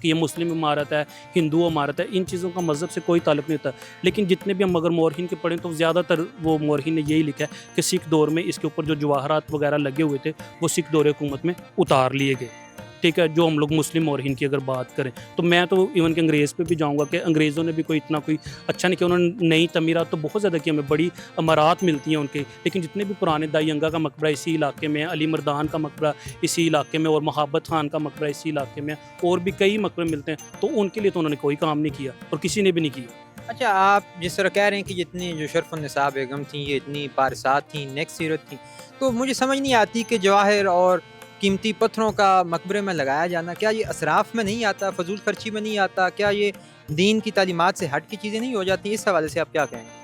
کہ یہ مسلم عمارت ہے، ہندو عمارت ہے، ان چیزوں کا مذہب سے کوئی تعلق نہیں ہوتا. لیکن جتنے بھی ہم اگر مورخین کے پڑھیں تو زیادہ تر وہ مورخین نے یہی لکھا ہے کہ سکھ دور میں اس کے اوپر جو جواہرات وغیرہ لگے ہوئے تھے وہ سکھ دور حکومت میں اتار لیے گئے. ٹھیک ہے، جو ہم لوگ مسلم مورخین کی اگر بات کریں تو میں تو ایون کہ انگریز پہ بھی جاؤں گا کہ انگریزوں نے بھی کوئی اتنا کوئی اچھا نہیں کیا. انہوں نے نئی تعمیرات تو بہت زیادہ کی، ہمیں بڑی عمارات ملتی ہیں ان کے، لیکن جتنے بھی پرانے دائی انگا کا مقبرہ اسی علاقے میں ہے، علی مردان کا مقبرہ اسی علاقے میں، اور محبت خان کا مقبرہ اسی علاقے میں، اور بھی کئی مقبرے ملتے ہیں. تو ان کے لیے تو انہوں نے کوئی کام نہیں کیا اور کسی نے بھی نہیں کیا. اچھا، آپ جس طرح کہہ رہے ہیں کہ جتنی جو شرف النساء بیگم تھیں یہ اتنی پارسات تھیں، نیک سیرت تھیں، تو مجھے سمجھ نہیں آتی کہ جواہر اور قیمتی پتھروں کا مقبرے میں لگایا جانا کیا یہ اسراف میں نہیں آتا، فضول خرچی میں نہیں آتا؟ کیا یہ دین کی تعلیمات سے ہٹ کی چیزیں نہیں ہو جاتی؟ اس حوالے سے آپ کیا کہیں گے؟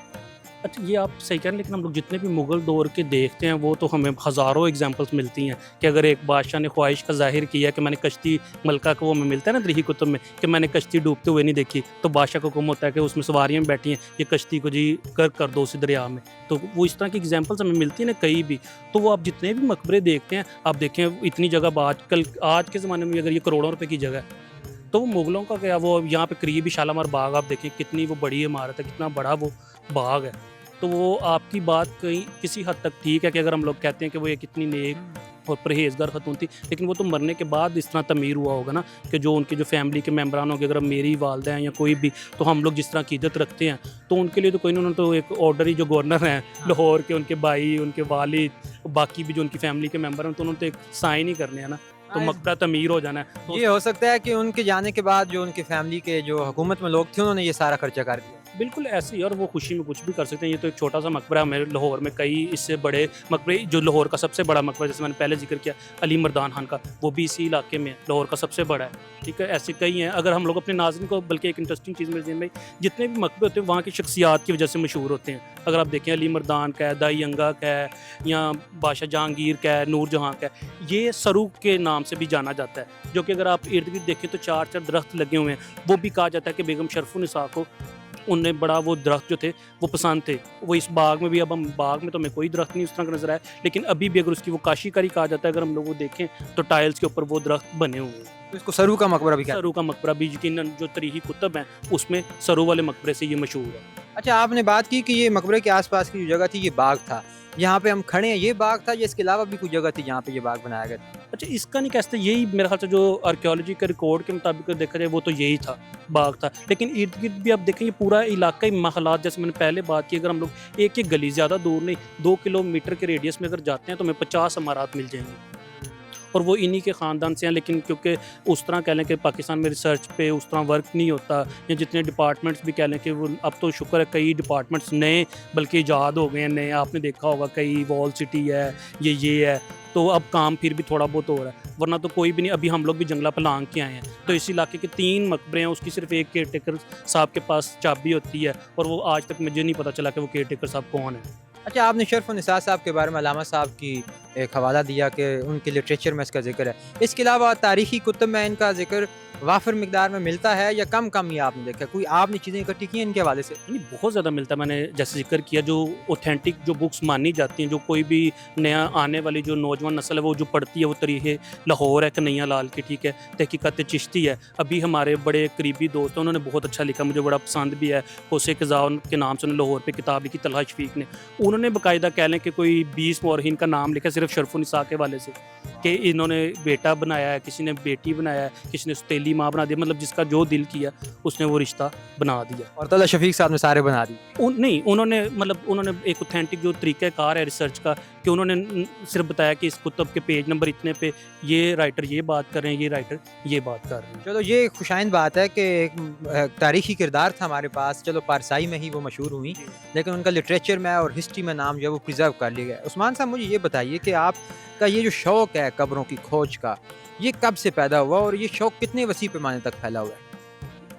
اچھا، یہ آپ صحیح کہہ رہے ہیں، لیکن ہم لوگ جتنے بھی مغل دور کے دیکھتے ہیں وہ تو ہمیں ہزاروں ایگزامپلس ملتی ہیں کہ اگر ایک بادشاہ نے خواہش کا ظاہر کیا کہ میں نے کشتی ملکہ کو، وہ میں ملتا ہے نا درہی کتب میں کہ میں نے کشتی ڈوبتے ہوئے نہیں دیکھی، تو بادشاہ کو حکم ہوتا ہے کہ اس میں سواریاں بیٹھی ہیں، یہ کشتی کو جی کر دو اسی دریا میں. تو وہ اس طرح کی ایگزامپلس ہمیں ملتی ہیں نا کئی بھی. تو وہ آپ جتنے بھی مقبرے دیکھتے ہیں آپ دیکھیں اتنی جگہ آج کے زمانے میں اگر یہ کروڑوں روپے کی جگہ ہے تو وہ مغلوں کا کیا، وہ یہاں پہ قریب ہی شالامار باغ آپ دیکھیں کتنی وہ بڑی عمارت ہے، کتنا بڑا وہ باغ ہے. تو وہ آپ کی بات کسی حد تک ٹھیک ہے کہ اگر ہم لوگ کہتے ہیں کہ وہ یہ کتنی نیک اور پرہیزگار خاتون تھی، لیکن وہ تو مرنے کے بعد اس طرح تعمیر ہوا ہوگا نا کہ جو ان کے جو فیملی کے ممبران ہوں گے، اگر میری والدہ ہیں یا کوئی بھی، تو ہم لوگ جس طرح عقیدت رکھتے ہیں تو ان کے لیے تو کوئی نہیں. انہوں نے تو ایک آرڈر ہی جو گورنر ہیں لاہور کے، ان کے بھائی، ان کے والد، باقی بھی جو ان کی فیملی کے ممبر ہیں، تو انہوں نے تو ایک سائن ہی کرنے ہیں نا، تو مقبرہ تعمیر ہو جانا ہے. تو یہ ہو سکتا ہے کہ ان کے جانے کے بعد جو ان کی فیملی کے جو حکومت میں لوگ تھے انہوں نے یہ سارا خرچہ کر دیا. بالکل ایسے ہی، اور وہ خوشی میں کچھ بھی کر سکتے ہیں. یہ تو ایک چھوٹا سا مقبرہ ہے ہمارے لاہور میں، کئی اس سے بڑے مقبرے، جو لاہور کا سب سے بڑا مقبرہ جیسے میں نے پہلے ذکر کیا علی مردان خان کا، وہ بھی اسی علاقے میں لاہور کا سب سے بڑا ہے. ٹھیک ہے، ایسے کئی ہیں. اگر ہم لوگ اپنے ناظرین کو، بلکہ ایک انٹرسٹنگ چیز میرے ذہن میں، جتنے بھی مقبرے ہوتے ہیں وہاں کی شخصیات کی وجہ سے مشہور ہوتے ہیں. اگر آپ دیکھیں علی مردان کا ہے، دائی انگا کا ہے، یا بادشاہ جہانگیر کا ہے، نور جہاں کا ہے، یہ سرو کے نام سے بھی جانا جاتا ہے. جو کہ اگر آپ ارد گرد دیکھیں تو 4 درخت لگے ہوئے ہیں. وہ بھی کہا جاتا ہے کہ بیگم شرف النساء کو ان نے بڑا وہ درخت جو تھے وہ پسند تھے. وہ اس باغ میں بھی، اب ہم باغ میں تو ہمیں کوئی درخت نہیں اس طرح کا نظر آیا، لیکن ابھی بھی اگر اس کی وہ کاشی کاری کہا جاتا ہے، اگر ہم لوگ وہ دیکھیں تو ٹائلز کے اوپر وہ درخت بنے ہوئے ہیں. تو اس کو سرو کا مقبرہ بھی کہتے ہیں. سرو کا مقبرہ بھی یقیناً جو تاریخی کتب ہیں اس میں سرو والے مقبرے سے یہ مشہور ہے. اچھا، آپ نے بات کی کہ یہ مقبرے کے آس پاس کی جو جگہ تھی یہ باغ تھا، یہاں پہ ہم کھڑے ہیں یہ باغ تھا، یا اس کے علاوہ بھی کوئی جگہ تھی جہاں پہ یہ باغ بنایا گیا تھا؟ اچھا، اس کا نہیں کہہ سکتے، یہی میرے خیال سے جو آرکیولوجی کے ریکارڈ کے مطابق دیکھا جائے وہ تو یہی تھا، باغ تھا. لیکن ارد گرد بھی آپ دیکھیں یہ پورا علاقائی محلات، جیسے میں نے پہلے بات کی، اگر ہم لوگ ایک ایک گلی زیادہ دور نہیں 2 کلومیٹر کے ریڈیس میں اگر جاتے ہیں تو ہمیں 50 عمارات مل جائیں گے، اور وہ انہی کے خاندان سے ہیں. لیکن کیونکہ اس طرح کہہ لیں کہ پاکستان میں ریسرچ پہ اس طرح ورک نہیں ہوتا، یا جتنے ڈپارٹمنٹس بھی کہہ لیں کہ وہ اب تو شکر ہے کئی ڈپارٹمنٹس نئے بلکہ ایجاد ہو گئے ہیں نئے. آپ نے دیکھا ہوگا کئی وال سٹی ہے، یہ ہے، تو اب کام پھر بھی تھوڑا بہت ہو رہا ہے، ورنہ تو کوئی بھی نہیں. ابھی ہم لوگ بھی جنگلہ پلانگ کے آئے ہیں تو اس علاقے کے 3 مقبرے ہیں، اس کی صرف ایک کیئر ٹیکر صاحب کے پاس چابی ہوتی ہے، اور وہ آج تک مجھے نہیں پتہ چلا کہ وہ کیئر ٹیکر صاحب کون ہے. اچھا، آپ نے شرف النساء صاحب کے بارے میں علامہ صاحب کی ایک حوالہ دیا کہ ان کے لٹریچر میں اس کا ذکر ہے، اس کے علاوہ تاریخی کتب میں ان کا ذکر وافر مقدار میں ملتا ہے یا کم ہی آپ نے دیکھا؟ کوئی آپ نے چیزیں اکٹھی کی ہیں ان کے حوالے سے؟ نہیں، بہت زیادہ ملتا ہے. میں نے جیسے ذکر کیا جو اوتھینٹک جو بکس مانی جاتی ہیں، جو کوئی بھی نیا آنے والی جو نوجوان نسل ہے وہ جو پڑھتی ہے، وہ تاریخ لاہور ہے کنہیا لال کی، ٹھیک ہے، تحقیقات چشتی ہے. ابھی ہمارے بڑے قریبی دوست ہیں، انہوں نے بہت اچھا لکھا، مجھے بڑا پسند بھی ہے. کوسے قضاء کے نام سے انہوں نے لاہور پہ کتاب لکھی، طلحہ شفیق نے. انہوں نے باقاعدہ کہہ لیں کہ کوئی 20 مورخین کا نام لکھا صرف شرف النساء کے والے سے، کہ انہوں نے بیٹا بنایا ہے، کسی نے بیٹی بنایا ہے، کسی نے ستیلی ماں بنا دیا، مطلب جس کا جو دل کیا اس نے وہ رشتہ بنا دیا. اور طلحہ شفیق صاحب نے سارے بنا دی؟ نہیں، انہوں نے ایک اوتھینٹک جو طریقہ کار ہے ریسرچ کا، کہ انہوں نے صرف بتایا کہ اس کتب کے پیج نمبر اتنے پہ یہ رائٹر یہ بات کر رہے ہیں، یہ رائٹر یہ بات کر رہے ہیں. چلو، یہ خوشائند بات ہے کہ ایک تاریخی کردار تھا ہمارے پاس، چلو پارسائی میں ہی وہ مشہور ہوئی، لیکن ان کا لٹریچر میں اور ہسٹری میں نام جو ہے وہ پریزرو کر لیا گیا. عثمان صاحب، مجھے یہ بتائیے کہ آپ کا یہ جو شوق ہے قبروں کی کھوج کا، یہ کب سے پیدا ہوا اور یہ شوق کتنے وسیع پیمانے تک پھیلا ہوا ہے؟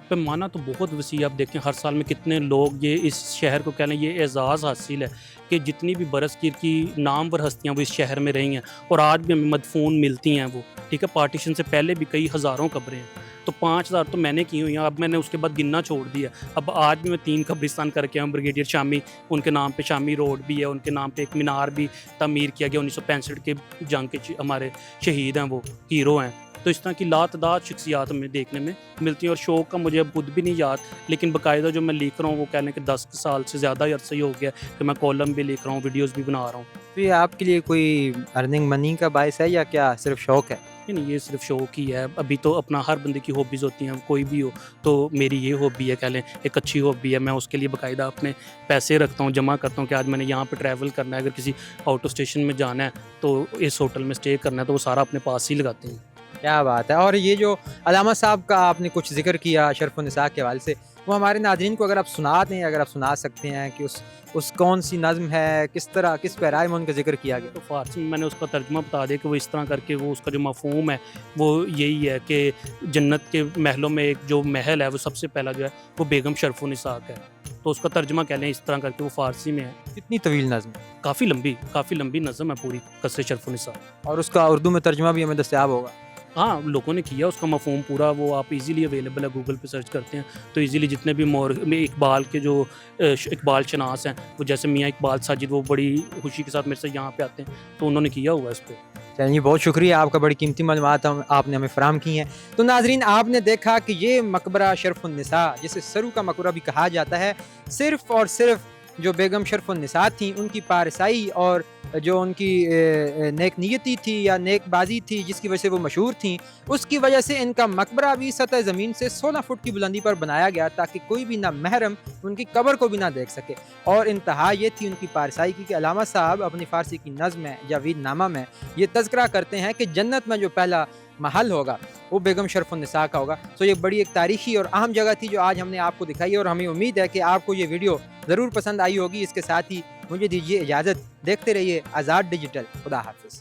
پیمانہ تو بہت وسیع. آپ دیکھیں ہر سال میں کتنے لوگ یہ اس شہر کو کہہ لیں یہ اعزاز حاصل ہے کہ جتنی بھی برصغیر کی نامور ہستیاں وہ اس شہر میں رہی ہیں اور آج بھی ہمیں مدفون ملتی ہیں وہ، ٹھیک ہے. پارٹیشن سے پہلے بھی کئی ہزاروں قبریں ہیں، تو 5000 تو میں نے کی ہوئی ہیں. اب میں نے اس کے بعد گننا چھوڑ دیا. اب آج بھی میں 3 قبرستان کر کے آؤں. بریگیڈیئر شامی، ان کے نام پہ شامی روڈ بھی ہے، ان کے نام پہ ایک مینار بھی تعمیر کیا گیا 1965 کے جنگ کے ہمارے شہید ہیں، وہ ہیرو ہیں. تو تو اس طرح کی لاتعداد شخصیات ہمیں دیکھنے میں ملتی ہیں، اور شوق کا مجھے اب خود بھی نہیں یاد، لیکن باقاعدہ جو میں لکھ رہا ہوں وہ کہہ لیں کہ 10 سال سے زیادہ عرصہ ہی ہو گیا کہ میں کالم بھی لکھ رہا ہوں، ویڈیوز بھی بنا رہا ہوں۔ تو یہ آپ کے لیے کوئی ارننگ منی کا باعث ہے یا کیا صرف شوق ہے؟ نہیں، یہ صرف شوق ہی ہے۔ ابھی تو اپنا ہر بندے کی ہابیز ہوتی ہیں، کوئی بھی ہو، تو میری یہ ہابی ہے، کہہ لیں ایک اچھی ہابی ہے۔ میں اس کے لیے باقاعدہ اپنے پیسے رکھتا ہوں، جمع کرتا ہوں کہ آج میں نے یہاں پہ ٹریول کرنا ہے، اگر کسی آؤٹ آف اسٹیشن میں جانا ہے تو اس ہوٹل میں اسٹے کرنا ہے، تو وہ سارا اپنے پاس ہی لگاتے ہیں۔ کیا بات ہے۔ اور یہ جو علامہ صاحب کا آپ نے کچھ ذکر کیا شرف النساء کے حوالے سے، وہ ہمارے ناظرین کو اگر آپ سنا دیں، اگر آپ سنا سکتے ہیں کہ اس کون سی نظم ہے، کس طرح کس پیرائے میں ان کا ذکر کیا گیا؟ تو فارسی میں نے اس کا ترجمہ بتا دیا کہ وہ اس طرح کر کے، وہ اس کا جو مفہوم ہے وہ یہی ہے کہ جنت کے محلوں میں ایک جو محل ہے وہ سب سے پہلا جو ہے وہ بیگم شرف النساء کا ہے، تو اس کا ترجمہ کہہ لیں اس طرح کر کے، وہ فارسی میں ہے۔ کتنی طویل نظم ہے؟ کافی لمبی نظم ہے پوری قصر شرف النساء۔ اور اس کا اردو میں ترجمہ بھی ہمیں دستیاب ہوگا؟ ہاں، لوگوں نے کیا اس کا مفہوم پورا، وہ آپ ایزیلی اویلیبل ہے، گوگل پہ سرچ کرتے ہیں تو ایزیلی جتنے بھی اقبال کے جو اقبال شناس ہیں، وہ جیسے میاں اقبال ساجد، وہ بڑی خوشی کے ساتھ میرے سے یہاں پہ آتے ہیں، تو انہوں نے کیا ہوا اس پہ۔ چلیے، بہت شکریہ، آپ کا بڑی قیمتی معلومات آپ نے ہمیں فراہم کی ہیں۔ تو ناظرین، آپ نے دیکھا کہ یہ مقبرہ شرف النساء، جسے سرو کا مقبرہ بھی کہا جاتا ہے، صرف اور صرف جو بیگم شرف النساء تھیں، ان کی پارسائی اور جو ان کی نیک نیتی تھی یا نیک بازی تھی، جس کی وجہ سے وہ مشہور تھیں، اس کی وجہ سے ان کا مقبرہ بھی سطح زمین سے 16 فٹ کی بلندی پر بنایا گیا، تاکہ کوئی بھی نہ محرم ان کی قبر کو بھی نہ دیکھ سکے۔ اور انتہا یہ تھی ان کی پارسائی کی کہ علامہ صاحب اپنی فارسی کی نظم میں، جاوید نامہ میں، یہ تذکرہ کرتے ہیں کہ جنت میں جو پہلا محل ہوگا وہ بیگم شرف النساء کا ہوگا۔ تو یہ بڑی ایک تاریخی اور اہم جگہ تھی جو آج ہم نے آپ کو دکھائی، اور ہمیں امید ہے کہ آپ کو یہ ویڈیو ضرور پسند آئی ہوگی۔ اس کے ساتھ ہی مجھے دیجیے اجازت، دیکھتے رہیے آزاد ڈیجیٹل۔ خدا حافظ۔